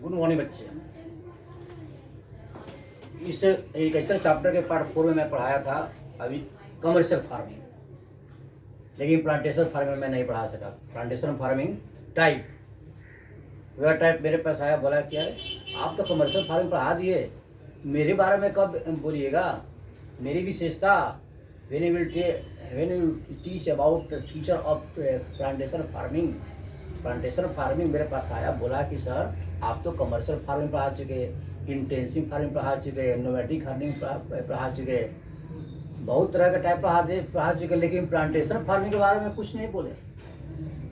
Good morning बच्चे। इस agriculture chapter के पार्ट 4 में मैं पढ़ाया था अभी कमर्शियल फार्मिंग, लेकिन प्लांटेशन फार्मिंग में नहीं पढ़ा सका। प्लांटेशन फार्मिंग टाइप, वह टाइप मेरे पास आया, बोला कि यार आप तो कमर्शियल फार्मिंग पढ़ा दिए, मेरे बारे में कब बोलिएगा, मेरी विशेषता when you teach about future of plantation farming. Plantation farming मेरे पास आया, बोला कि सर आप तो कमर्शियल फार्मिंग पढ़ा चुके, इंटेंसिव फार्मिंग पढ़ा चुके, नोमैटिक फार्मिंग पढ़ा चुके, बहुत तरह का टाइप पढ़ा चुके, लेकिन प्लांटेशन फार्मिंग के बारे में कुछ नहीं बोले।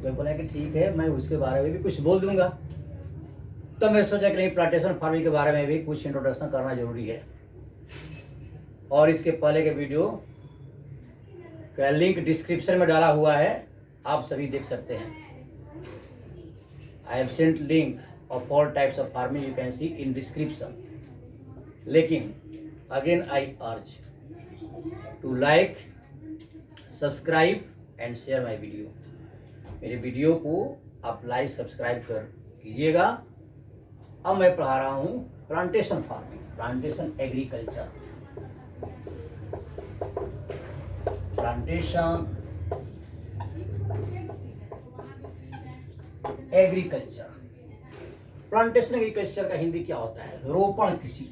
मैं बोला कि ठीक है, मैं उसके बारे में भी कुछ बोल दूंगा। तो मैं सोचा कि नहीं, प्लांटेशन फार्मिंग के बारे में भी कुछ इंट्रोडक्शन करना जरूरी है। और इसके पहले के वीडियो का लिंक डिस्क्रिप्शन में डाला हुआ है, आप सभी देख सकते हैं। I have sent link of all types of farming, you can see in description. लेकिन again I urge to like, subscribe and share my video. मेरे वीडियो को आप लाइक सब्सक्राइब कर कीजिएगा। अब मैं पढ़ा रहा हूँ plantation farming, plantation agriculture, plantation agriculture. Plantation agriculture का हिंदी क्या होता है? रोपण कृषि।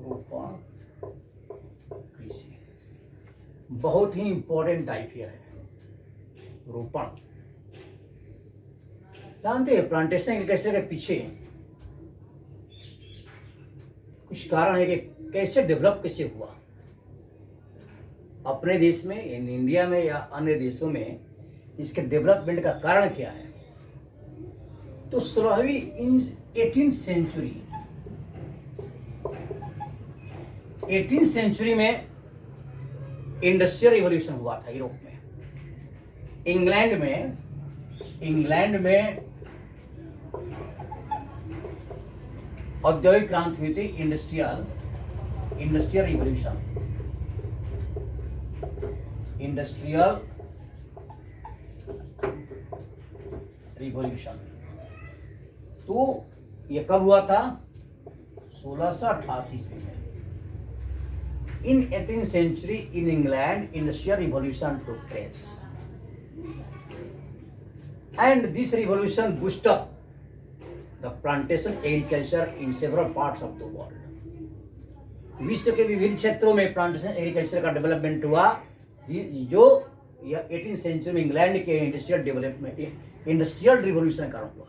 रोपण कृषि बहुत ही इंपॉर्टेंट टाइप है। रोपण जानते हैं, प्लांटेशन एग्रीकल्चर के पीछे कुछ कारण है कि कैसे डेवलप कैसे हुआ अपने देश में, इन इंडिया में या अन्य देशों में। इसके डेवलपमेंट का कारण क्या है? तो 18th सेंचुरी में इंडस्ट्रियल रिवॉल्यूशन हुआ था यूरोप में। इंग्लैंड में औद्योगिक क्रांति हुई थी, इंडस्ट्रियल रिवॉल्यूशन। तो ये कब हुआ था? 1688 ईस्वी में। In 18th century in England, industrial revolution took place, and this revolution boosted up the plantation agriculture in several parts of the world. विश्व के विभिन्न क्षेत्रों में प्लांटेशन एग्रीकल्चर का डेवलपमेंट हुआ, जो 18th सेंचुरी में इंग्लैंड के इंडस्ट्रियल रिवॉल्यूशन के कारण हुआ,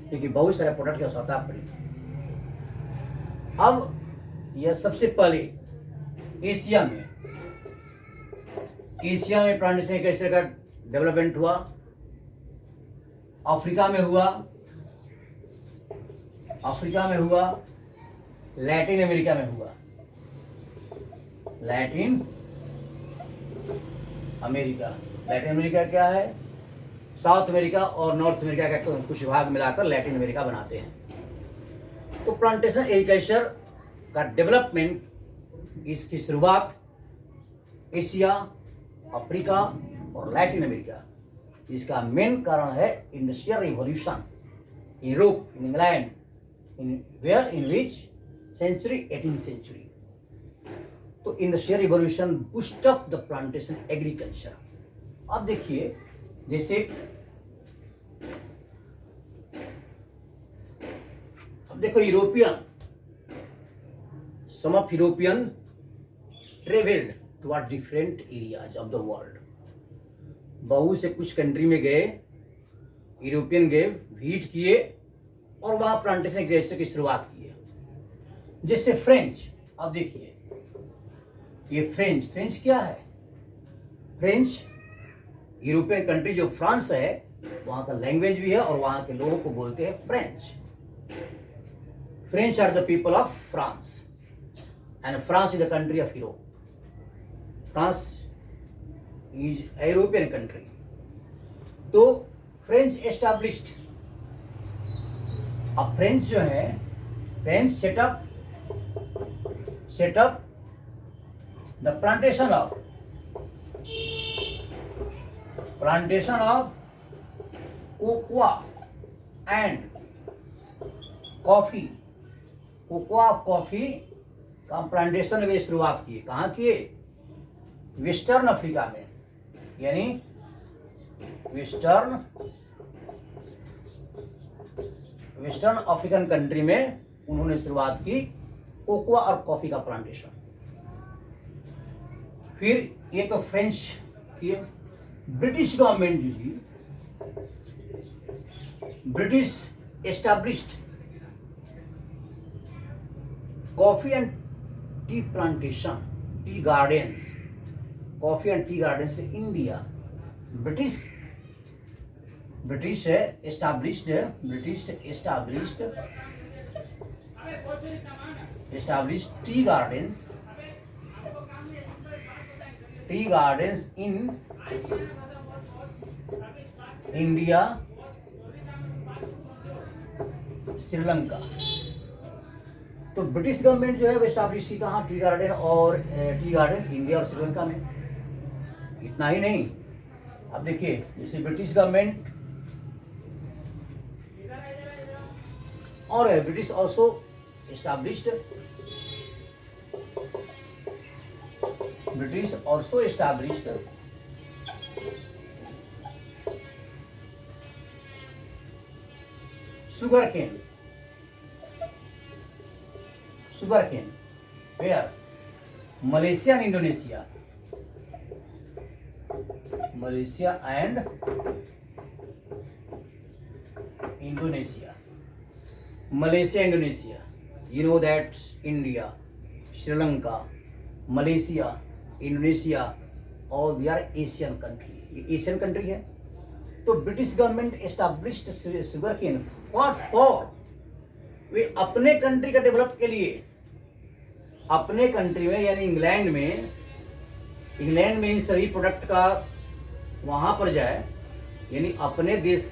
क्योंकि बहुत सारे प्रोडक्ट की आवश्यकता पड़ी। अब यह सबसे पहले एशिया में प्लांटेशन एग्रीकल्चर का डेवलपमेंट हुआ, अफ्रीका में हुआ, लैटिन अमेरिका में हुआ। लैटिन अमेरिका क्या है? साउथ अमेरिका और नॉर्थ अमेरिका का कुछ भाग मिलाकर लैटिन अमेरिका बनाते हैं। तो प्लांटेशन एग्रीकल्चर का डेवलपमेंट, इसकी शुरुआत एशिया, अफ्रीका और लैटिन अमेरिका। इसका मेन कारण है industrial revolution, Europe, in England, in which century? 18th century. तो industrial revolution boost up the plantation agriculture. अब देखिए, जैसे अब देखो, some of European traveled toward different areas of the world. बहुत से कुछ कंट्री में गए, यूरोपियन गए, विजिट किए और वहां प्लांटेशन एग्रीकल्चर की शुरुआत की। जैसे फ्रेंच। अब देखिए, ये फ्रेंच क्या है? फ्रेंच यूरोपियन कंट्री जो फ्रांस है, वहां का लैंग्वेज भी है और वहां के लोगों को बोलते हैं French. French are the people of France and France is the country of Europe. France is a European country. तो फ्रेंच एस्टैब्लिश्ड, अब फ्रेंच जो है, French setup the plantation of cocoa and coffee, cocoa coffee का plantation वे शुरुआत किए। कहाँ किए? Western Africa में, यानी वेस्टर्न अफ्रीकन कंट्री में उन्होंने शुरुआत की कोकोआ और कॉफी का प्लांटेशन। फिर ये तो फ्रेंच किए। ब्रिटिश गवर्नमेंट जो थी, British established coffee and tea plantation, tea gardens, coffee and tea gardens in India. British established tea gardens in India, Sri Lanka. तो ब्रिटिश गवर्नमेंट जो है वो एस्टैब्लिश की कहाँ? टी गार्डन इंडिया और श्रीलंका में। इतना ही नहीं, अब देखिए जैसे ब्रिटिश गवर्नमेंट और British also established sugar cane where? Malaysia and Indonesia, you know that India, Sri Lanka, Malaysia, Indonesia, all they are Asian country, ये एशियन कंट्री है। तो British government established sugar cane for वे अपने country का develop के लिए, अपने country में यानी इंग्लैंड में इन सभी प्रोडक्ट का वहां पर जाए, यानी अपने देश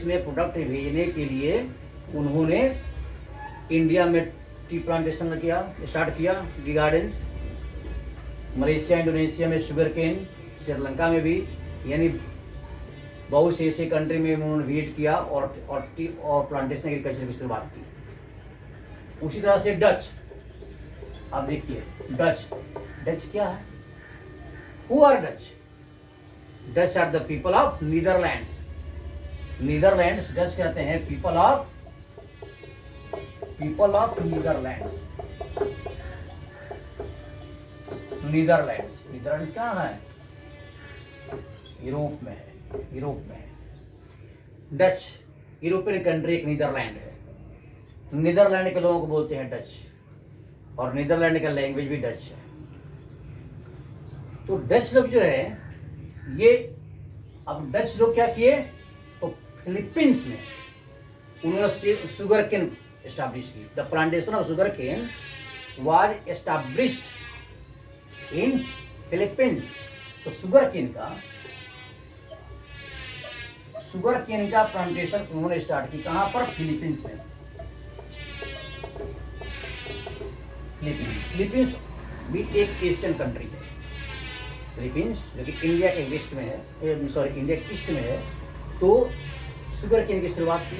में प्रोडक्ट भेजने के लिए उन्होंने इंडिया में टी प्लांटेशन स्टार्ट किया, टी गार्डन्स। मलेशिया, इंडोनेशिया में शुगर केन, श्रीलंका में भी, यानी बहुत से ऐसे कंट्री में उन्होंने विजिट किया और टी और प्लांटेशन एग्रीकल्चर की शुरुआत की। उसी तरह से डच, आप देखिए डच क्या है? Who are Dutch? Dutch are the people of Netherlands. Dutch कहते हैं पीपल ऑफ नीदरलैंड्स कहाँ है? यूरोप में है। डच यूरोपियन कंट्री एक नीदरलैंड है। नीदरलैंड के लोगों को बोलते हैं डच, और नीदरलैंड का लैंग्वेज भी डच है। तो डच लोग जो है ये, अब डच लोग क्या किए? तो फिलीपींस में उन्होंने शुगर केन एस्टैब्लिश की। The plantation of sugar cane was established in Philippines. तो शुगर केन का प्लांटेशन उन्होंने स्टार्ट की कहां पर? फिलीपींस में। फिलीपींस भी एक एशियन कंट्री है। फिलीपींस जो कि इंडिया के वेस्ट में है, इंडिया के ईस्ट में है। तो शुगर केन की शुरुआत की।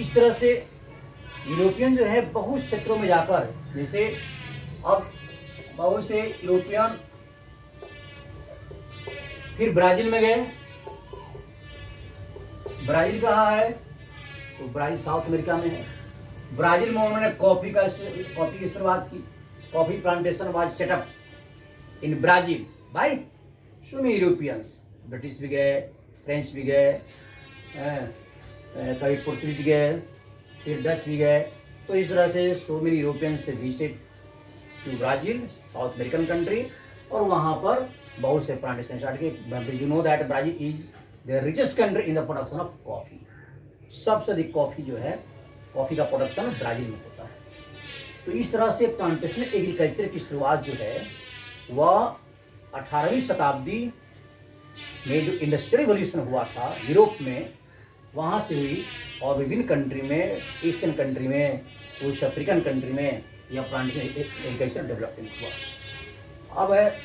इस तरह से यूरोपियन जो है बहुत क्षेत्रों में जाकर, जैसे अब बहुत से यूरोपियन फिर ब्राजील में गए। ब्राजील कहाँ है? तो ब्राजील साउथ अमेरिका में है। ब्राजील में उन्होंने कॉफी की शुरुआत की। Coffee plantation was set up in Brazil by so many Europeans. British भी गए, फ्रेंच भी गए, कभी पुर्तगीज गए, फिर डच भी गए। तो इस तरह से सो मेनी यूरोपियंस से visited to Brazil, South American country, और वहाँ पर बहुत से प्लांटेशन स्टार्ट किए। You know that Brazil is the richest country in the production of coffee. सबसे अधिक कॉफी जो है, कॉफी का प्रोडक्शन ब्राजील में होता है। तो इस तरह से प्लांटेशन एग्रीकल्चर की शुरुआत जो है वह 18वीं शताब्दी में जो इंडस्ट्रियल रिवॉल्यूशन हुआ था यूरोप में, वहाँ से हुई। और विभिन्न कंट्री में, एशियन कंट्री में, कुछ अफ्रीकन कंट्री में यह प्लांटेशन एग्रीकल्चर डेवलपमेंट हुआ। अब है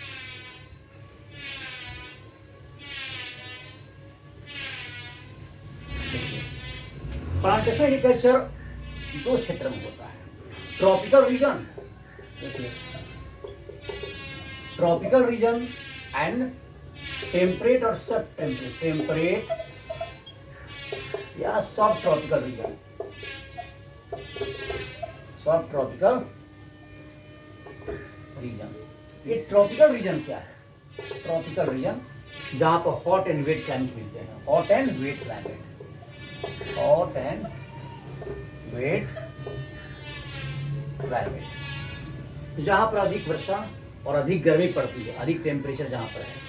प्लांटेशन एग्रीकल्चर दो क्षेत्र में होता है, ट्रॉपिकल रीजन, देखिए ट्रॉपिकल रीजन एंड टेम्परेट और सब टेम्परेट, टेम्परेट या सब ट्रॉपिकल रीजन, सब ट्रॉपिकल रीजन। ये ट्रॉपिकल रीजन क्या है? ट्रॉपिकल रीजन जहां पर हॉट एंड वेट क्लाइमेट मिलते हैं, hot and wet climate, hot and wet climate, जहां पर अधिक वर्षा और अधिक गर्मी पड़ती है, अधिक टेम्परेचर जहां पर है।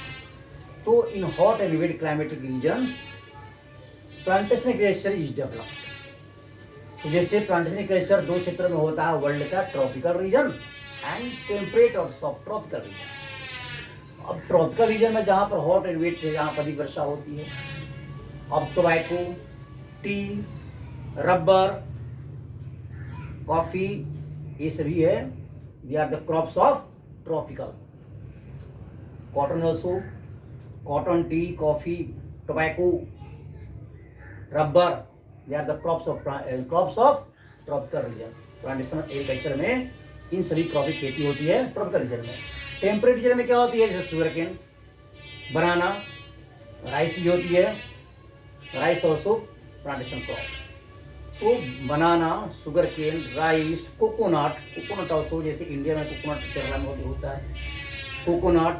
तो in hot and wet climatic region plantation agriculture is developed. तो जैसे प्लांटेशन एग्रीकल्चर दो क्षेत्र में होता है वर्ल्ड का, ट्रॉपिकल रीजन एंड टेम्परेट और सब ट्रॉपिकल रीजन। अब ट्रॉपिकल रीजन में जहां पर हॉट एंड वेट है, जहां पर अधिक वर्षा होती है। अब टोबैको, टी, रबर, कॉफी, ये सभी है, they are the crops of tropical. Cotton also, cotton, tea, coffee, tobacco, rubber, they are the crops of tropical region. Plantation agriculture में इन सभी क्रॉप की खेती होती है ट्रॉपिकल रीजन में। टेम्परेट रीजन में क्या होती है? जैसे शुगर केन, बनाना, राइस भी होती है, राइस ऑल्सो प्लांटेशन क्रॉप। तो banana, sugar cane, rice, coconut, coconut also, जैसे इंडिया में कोकोनट केरला में होता है, coconut,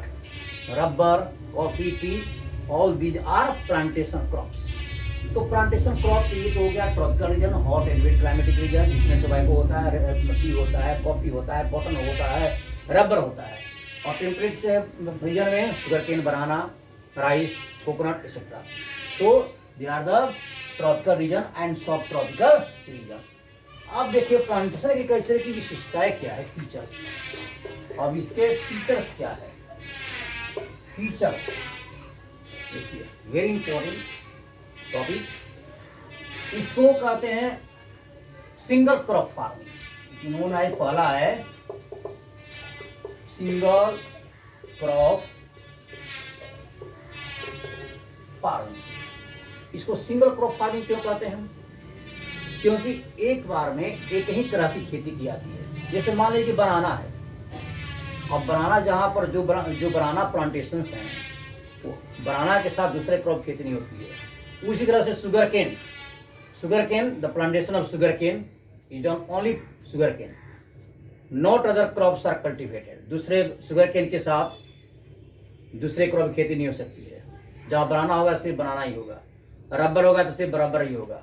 rubber, coffee, tea, all these are plantation crops. तो प्लांटेशन क्रॉप ये तो हो गया tropical region, hot and wet climatic region, जिसमें टोबैको होता है, टी होता है, कॉफी होता है, कॉटन होता है, रबर होता है। और टेम्परेट रीजन में sugar cane, banana, rice, coconut etcetera. तो they are the tropical region and subtropical region. अब देखिए प्लांटेशन एग्रीकल्चर की विशेषताएं क्या है, फीचर्स। अब इसके फीचर्स क्या है? फीचर्स देखिए, वेरी इंपॉर्टेंट टॉपिक। इसको कहते हैं सिंगल क्रॉप फार्मिंग। इन्होंने पहला है सिंगल क्रॉप फार्मिंग। इसको सिंगल क्रॉप फार्मिंग क्यों कहते हैं? क्योंकि एक बार में एक ही तरह की खेती की जाती है। जैसे मान लीजिए कि बनाना है, अब बनाना जहां पर जो बनाना प्लांटेशन हैं, वो बनाना के साथ दूसरे क्रॉप खेती नहीं होती है। उसी तरह से sugar cane, the plantation of sugar cane is done only sugar cane, not other crops are cultivated. दूसरे शुगर केन के साथ दूसरे क्रॉप खेती नहीं हो सकती है। जहाँ बनाना होगा सिर्फ बनाना ही होगा, रबर होगा तो सिर्फ रबर ही होगा,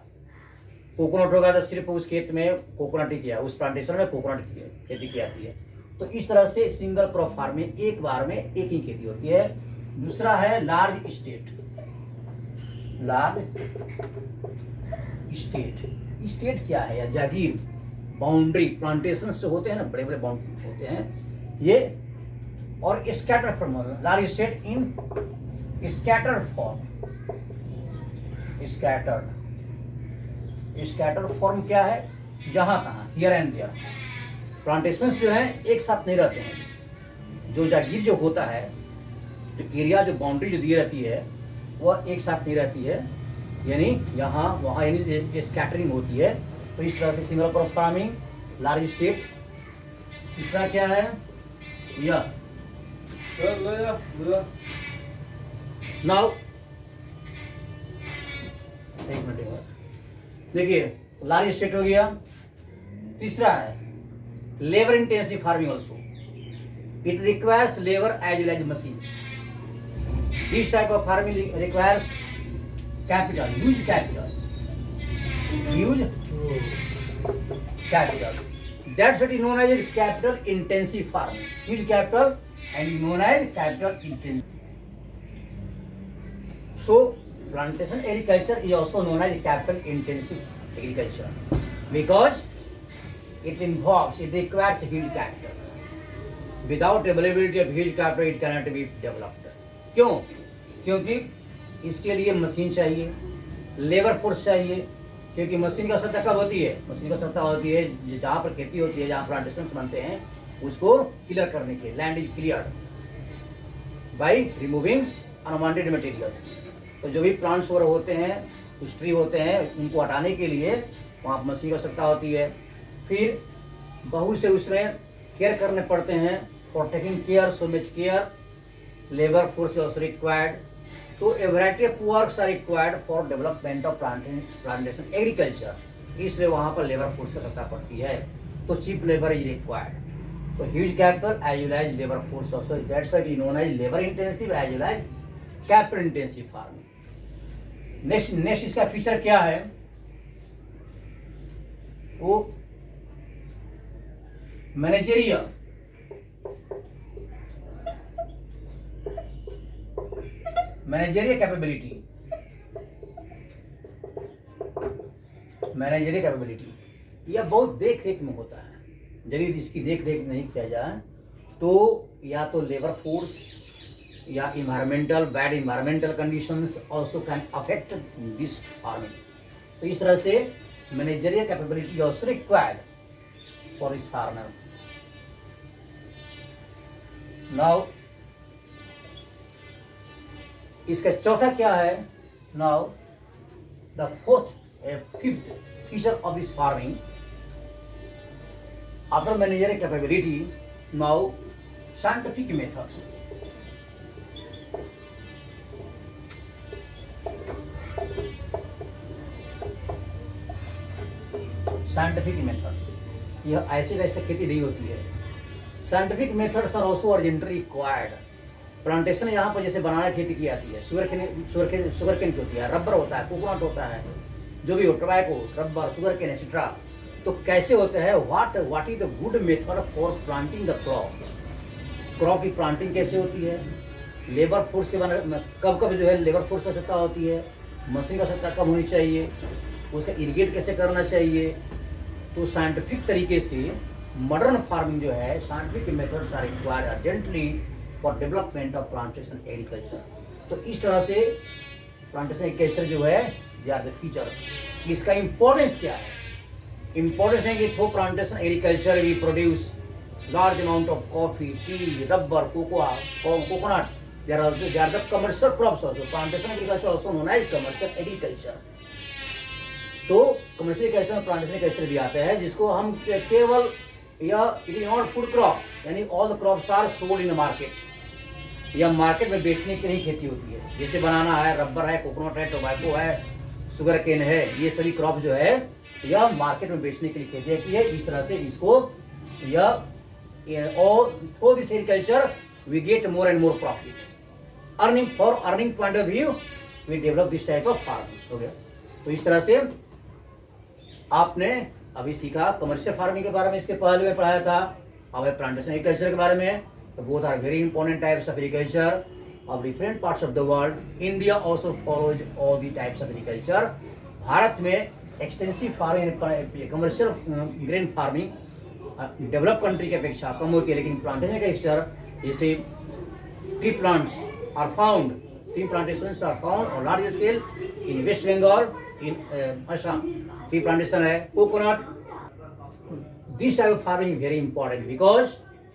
कोकोनट होगा तो सिर्फ उस खेत में कोकोनट ही किया, उस प्लांटेशन में कोकोनट की खेती की जाती है। तो इस तरह से सिंगल क्रॉप फार्मिंग एक बार में एक ही खेती होती है। दूसरा है लार्ज स्टेट। लार्ज स्टेट क्या है? या जागीर, बाउंड्री, प्लांटेशन से होते हैं ना, बड़े बड़े बाउंड्री होते हैं ये। और scatter form, large state in scatter form. Scatter form क्या है? जहां तहां, हियर एंड देयर। प्लांटेशन जो है एक साथ नहीं रहते हैं। जो जागीर जो होता है, जो एरिया, जो बाउंड्री जो दी रहती है, वह एक साथ नहीं रहती है, यानी यहाँ वहाँ, यानी स्कैटरिंग होती है। तो इस तरह से single crop farming, large state. तीसरा क्या है? यह नाउ एक मिनट देखिए, लार्ज स्टेट हो गया। तीसरा है labour intensive farming also, it requires labour as well as machines. This type of farming requires capital, huge capital. That's what is known as capital intensive farming. Huge capital and known as capital intensive. So plantation agriculture is also known as capital intensive agriculture because it requires huge capitals. Without availability of huge capital, it cannot be developed. क्यों? क्योंकि इसके लिए machine चाहिए, labour force चाहिए। क्योंकि machine की आवश्यकता कब होती है? मशीन की आवश्यकता होती है जहाँ पर खेती होती है, जहाँ प्लांटेशन बनते हैं, उसको क्लियर करने के लिए। Land is cleared by removing unwanted materials. तो जो भी प्लांट्स वगैरह होते हैं कुछ ट्री होते हैं, उनको हटाने के लिए वहाँ मशीन की आवश्यकता होती है। फिर बहुत से उसमें केयर करने पड़ते हैं, for taking care, so much care, labour force is also required. तो a variety of works are required for development of plantation agriculture. इसलिए वहाँ पर लेबर फोर्स की आवश्यकता पड़ती है, तो चीप लेबर इज रिक्वायर्ड। तो huge capital as well as labour force also, that's why it is known as labour intensive as well as capital intensive farming. Next इसका फीचर क्या है, वो मैनेजरियल कैपेबिलिटी। मैनेजरियल कैपेबिलिटी यह बहुत देख रेख में होता है। यदि इसकी देख रेख नहीं किया जाए तो या तो लेबर फोर्स या bad environmental conditions also can affect this farming. तो इस तरह से managerial capability also required for this farmer. Now इसका चौथा क्या है, now the fifth feature of this farming after managerial capability, now scientific methods. Scientific methods, यह ऐसे वैसे खेती नहीं होती है। Scientific methods are also urgently required. Plantation यहाँ पर जैसे बनाना खेती की जाती है, शुगर केन की होती है, रबर होता है, कोकोनट होता है, जो भी हो, tobacco, rubber, sugar cane etcetera. तो कैसे होता है, what is the good method for planting the crop की प्लांटिंग कैसे होती है, लेबर फोर्स के कब कब जो है लेबर फोर्स की आवश्यकता होती है, मशीन की आवश्यकता कब होनी चाहिए, उसका इरिगेट कैसे करना चाहिए। तो साइंटिफिक तरीके से मॉडर्न फार्मिंग जो है, scientific methods are required urgently for development of plantation agriculture. तो इस तरह से प्लांटेशन एग्रीकल्चर जो है, दे आर द फीचर्स। इसका इंपॉर्टेंस क्या है, इंपॉर्टेंस है कि through plantation agriculture we produce large amount of coffee, tea, rubber, coconut, they are the commercial crops also. Plantation agriculture also known as commercial agriculture. तो commercial agriculture में plantation agriculture भी आता है, जिसको हम केवल यह it is not food crop, यानी all the crops are sold in the market. यह मार्केट में बेचने की नहीं खेती होती है। जैसे बनाना है, रबर है, कोकोनट है, टोबैको है, शुगर केन है, ये सभी क्रॉप जो है यह मार्केट में बेचने के लिए खेती की है। इस तरह से इसको through this agriculture we get more and more profit. Earning point of view we develop this type of farming. हो गया। तो इस तरह से आपने अभी सीखा कमर्शियल फार्मिंग के बारे में, इसके पहले में पढ़ाया था। अब है प्लांटेशन एग्रीकल्चर के बारे में। तो both are very important types of agriculture of different parts of the world. India also follows all the types of agriculture. Bharat में extensive farming, commercial grain farming develop country की अपेक्षा कम होती है, लेकिन प्लांटेशन एग्रीकल्चर जैसे tea plants are found, tea plantations are found on large scale in West Bengal, in Assam tea plantation है, coconut. This type of farming very important because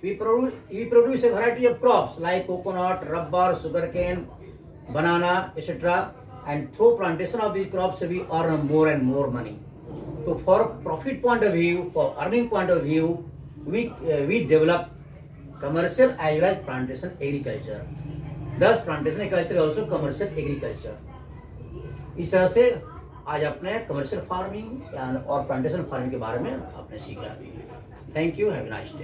we produce a variety of crops like coconut, rubber, sugarcane, banana, etc. And through plantation of these crops, we earn more and more money. So for profit point of view, for earning point of view, we develop commercial as well as plantation agriculture. Thus, plantation agriculture is also commercial agriculture. इस तरह से आज आपने commercial farming और plantation farming के बारे में आपने सीखा। Thank you, have a nice day.